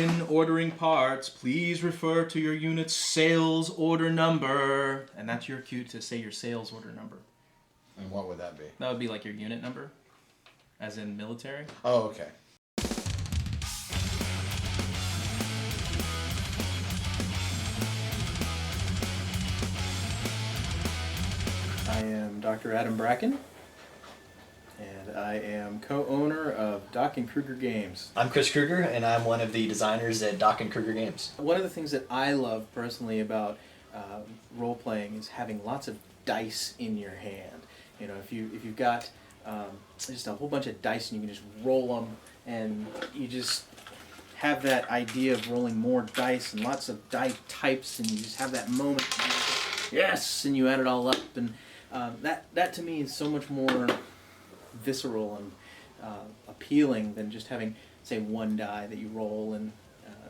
In ordering parts, please refer to your unit's sales order number. And that's your cue to say your sales order number. And what would that be? That would be like your unit number, as in military. Oh, okay. I am Dr. Adam Bracken, and I am co-owner of Doc Kruger Games. I'm Chris Kruger, and I'm one of the designers at Doc Kruger Games. One of the things that I love personally about role-playing is having lots of dice in your hand. You know, if you've got just a whole bunch of dice and you can just roll them, and you just have that idea of rolling more dice and lots of die types, and you just have that moment, yes, and you add it all up, and that to me is so much more visceral and appealing than just having, say, one die that you roll and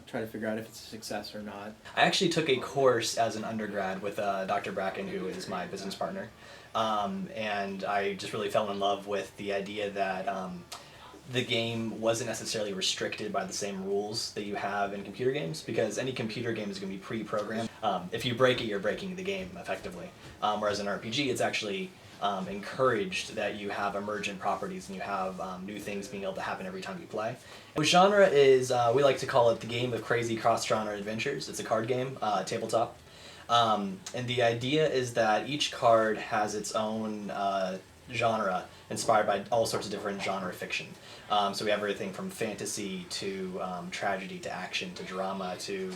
try to figure out if it's a success or not. I actually took a course as an undergrad with Dr. Bracken, who is my business partner, and I just really fell in love with the idea that the game wasn't necessarily restricted by the same rules that you have in computer games, because any computer game is going to be pre-programmed. If you break it, you're breaking the game, effectively. Whereas in RPG, it's actually encouraged that you have emergent properties and you have new things being able to happen every time you play. The genre is, we like to call it the game of crazy cross-genre adventures. It's a card game, tabletop. And the idea is that each card has its own genre inspired by all sorts of different genre fiction. So we have everything from fantasy to tragedy to action to drama to,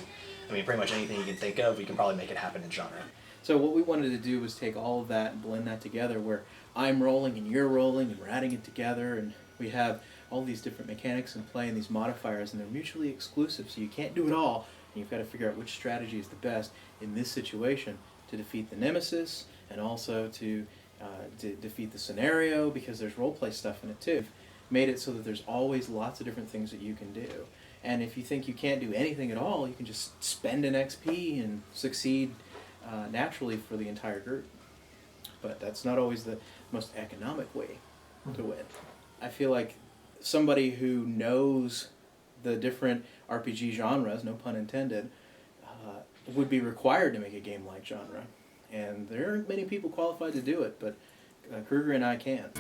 I mean, pretty much anything you can think of, we can probably make it happen in genre. So what we wanted to do was take all of that and blend that together, where I'm rolling and you're rolling and we're adding it together, and we have all these different mechanics in play and these modifiers, and they're mutually exclusive, so you can't do it all, and you've got to figure out which strategy is the best in this situation to defeat the nemesis, and also to defeat the scenario, because there's roleplay stuff in it too. Made it so that there's always lots of different things that you can do. And if you think you can't do anything at all, you can just spend an XP and succeed naturally for the entire group. But that's not always the most economic way to win. I feel like somebody who knows the different RPG genres, no pun intended, would be required to make a game like genre. And there aren't many people qualified to do it, but Kruger and I can.